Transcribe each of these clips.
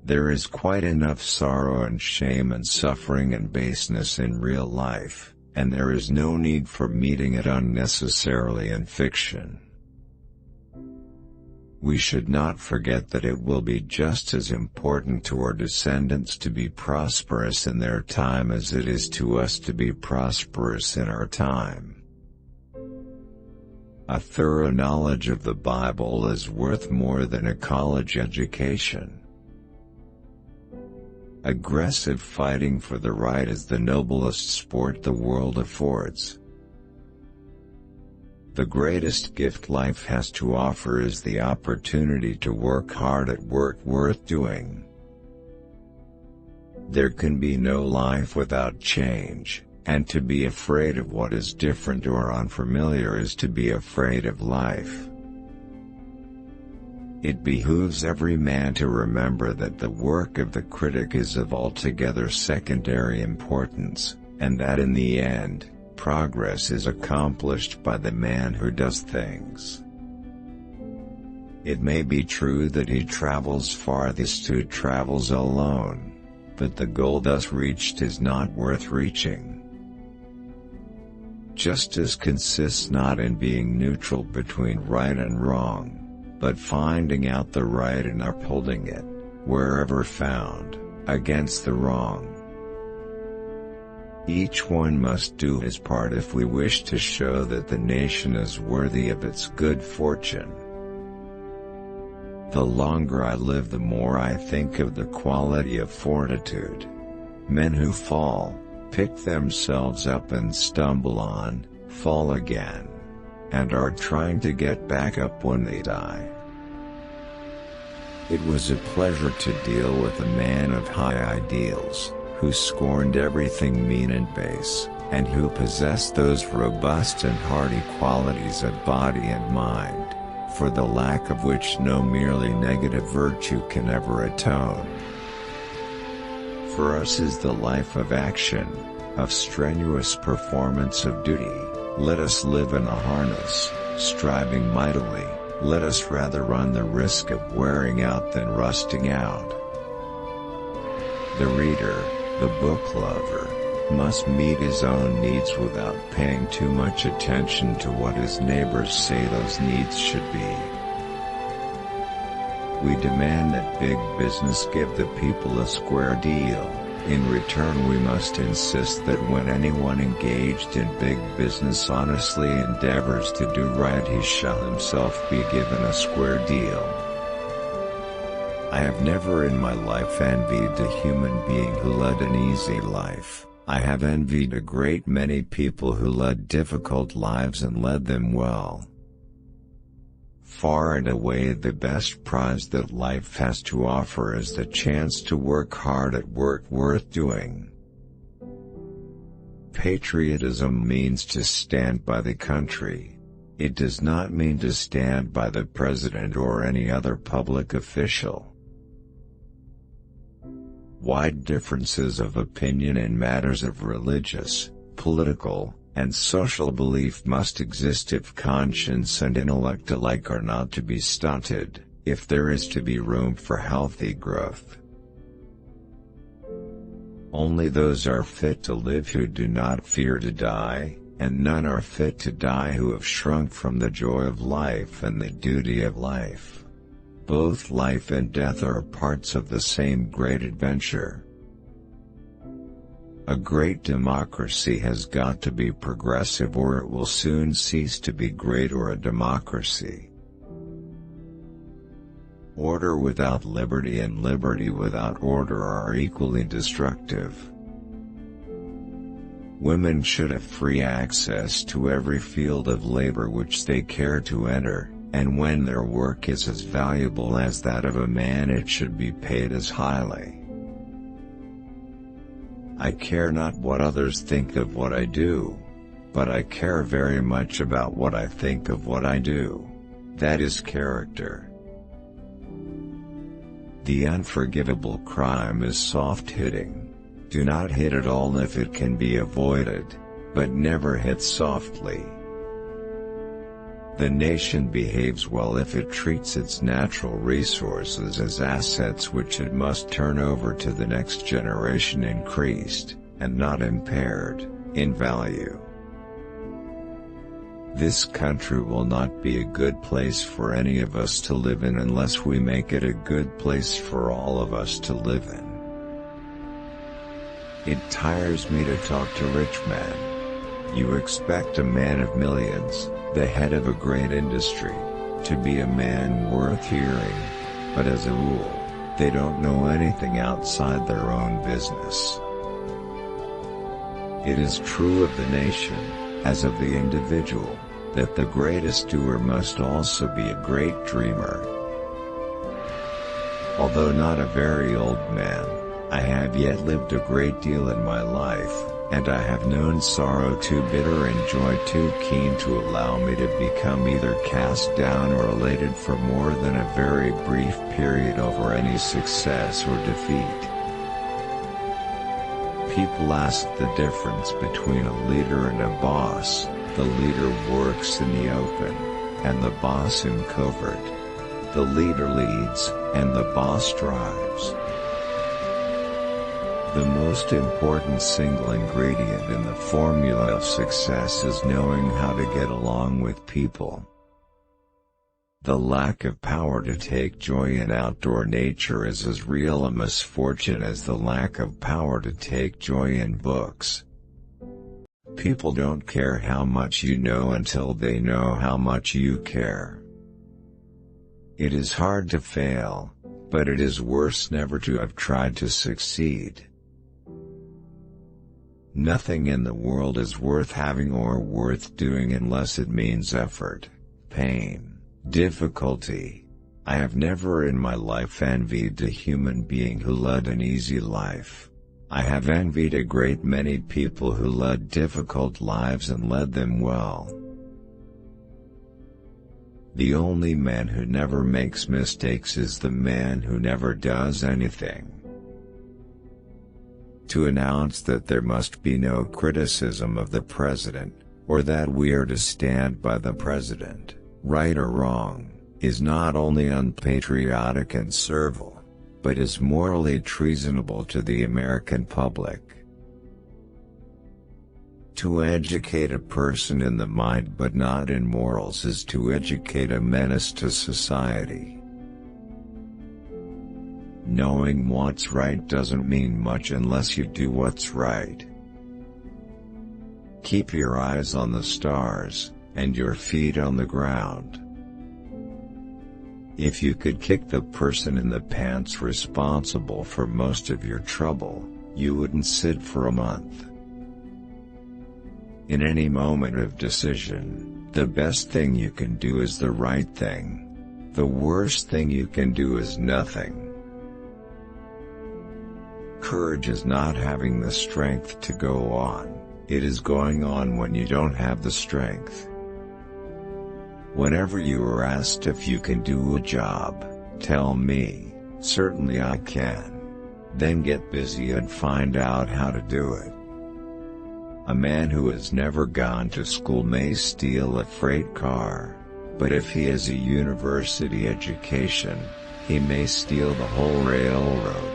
There is quite enough sorrow and shame and suffering and baseness in real life, and there is no need for meeting it unnecessarily in fiction. We should not forget that it will be just as important to our descendants to be prosperous in their time as it is to us to be prosperous in our time. A thorough knowledge of the Bible is worth more than a college education. Aggressive fighting for the right is the noblest sport the world affords. The greatest gift life has to offer is the opportunity to work hard at work worth doing. There can be no life without change, and to be afraid of what is different or unfamiliar is to be afraid of life. It behooves every man to remember that the work of the critic is of altogether secondary importance, and that in the end, progress is accomplished by the man who does things. It may be true that he travels farthest who travels alone, but the goal thus reached is not worth reaching. Justice consists not in being neutral between right and wrong, but finding out the right and upholding it, wherever found, against the wrong. Each one must do his part if we wish to show that the nation is worthy of its good fortune. The longer I live, the more I think of the quality of fortitude. Men who fall, pick themselves up and stumble on, fall again, and are trying to get back up when they die. It was a pleasure to deal with a man of high ideals, who scorned everything mean and base, and who possessed those robust and hardy qualities of body and mind, for the lack of which no merely negative virtue can ever atone. For us is the life of action, of strenuous performance of duty. Let us live in a harness, striving mightily. Let us rather run the risk of wearing out than rusting out. The reader, the book lover, must meet his own needs without paying too much attention to what his neighbors say those needs should be. We demand that big business give the people a square deal. In return, we must insist that when anyone engaged in big business honestly endeavors to do right, he shall himself be given a square deal. I have never in my life envied a human being who led an easy life. I have envied a great many people who led difficult lives and led them well. Far and away the best prize that life has to offer is the chance to work hard at work worth doing. Patriotism means to stand by the country. It does not mean to stand by the president or any other public official. Wide differences of opinion in matters of religious, political, and social belief must exist if conscience and intellect alike are not to be stunted, if there is to be room for healthy growth. Only those are fit to live who do not fear to die, and none are fit to die who have shrunk from the joy of life and the duty of life. Both life and death are parts of the same great adventure. A great democracy has got to be progressive or it will soon cease to be great or a democracy. Order without liberty and liberty without order are equally destructive. Women should have free access to every field of labor which they care to enter, and when their work is as valuable as that of a man it should be paid as highly. I care not what others think of what I do, but I care very much about what I think of what I do. That is character. The unforgivable crime is soft hitting. Do not hit at all if it can be avoided, but never hit softly. The nation behaves well if it treats its natural resources as assets which it must turn over to the next generation increased, and not impaired, in value. This country will not be a good place for any of us to live in unless we make it a good place for all of us to live in. It tires me to talk to rich men. You expect a man of millions, the head of a great industry, to be a man worth hearing, but as a rule, they don't know anything outside their own business. It is true of the nation, as of the individual, that the greatest doer must also be a great dreamer. Although not a very old man, I have yet lived a great deal in my life, and I have known sorrow too bitter and joy too keen to allow me to become either cast down or elated for more than a very brief period over any success or defeat. People ask the difference between a leader and a boss. The leader works in the open, and the boss in covert. The leader leads, and the boss drives. The most important single ingredient in the formula of success is knowing how to get along with people. The lack of power to take joy in outdoor nature is as real a misfortune as the lack of power to take joy in books. People don't care how much you know until they know how much you care. It is hard to fail, but it is worse never to have tried to succeed. Nothing in the world is worth having or worth doing unless it means effort, pain, difficulty. I have never in my life envied a human being who led an easy life. I have envied a great many people who led difficult lives and led them well. The only man who never makes mistakes is the man who never does anything. To announce that there must be no criticism of the president, or that we are to stand by the president, right or wrong, is not only unpatriotic and servile, but is morally treasonable to the American public. To educate a person in the mind but not in morals is to educate a menace to society. Knowing what's right doesn't mean much unless you do what's right. Keep your eyes on the stars, and your feet on the ground. If you could kick the person in the pants responsible for most of your trouble, you wouldn't sit for a month. In any moment of decision, the best thing you can do is the right thing. The worst thing you can do is nothing. Courage is not having the strength to go on, it is going on when you don't have the strength. Whenever you are asked if you can do a job, tell me, certainly I can. Then get busy and find out how to do it. A man who has never gone to school may steal a freight car, but if he has a university education, he may steal the whole railroad.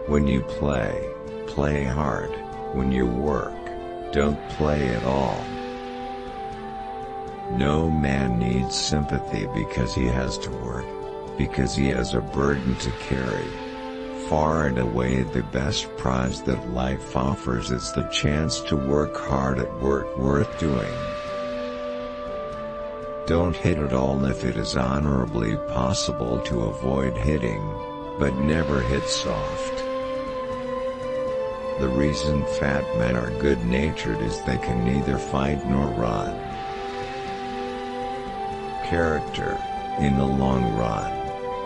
When you play, play hard. When you work, don't play at all. No man needs sympathy because he has to work, because he has a burden to carry. Far and away the best prize that life offers is the chance to work hard at work worth doing. Don't hit at all if it is honorably possible to avoid hitting, but never hit soft. The reason fat men are good-natured is they can neither fight nor run. Character, in the long run,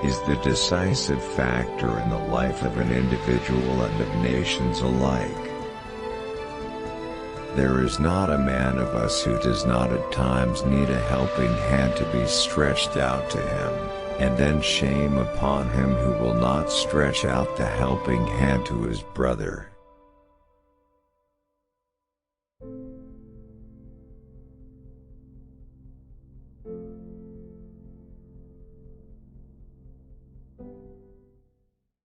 is the decisive factor in the life of an individual and of nations alike. There is not a man of us who does not at times need a helping hand to be stretched out to him, and then shame upon him who will not stretch out the helping hand to his brother.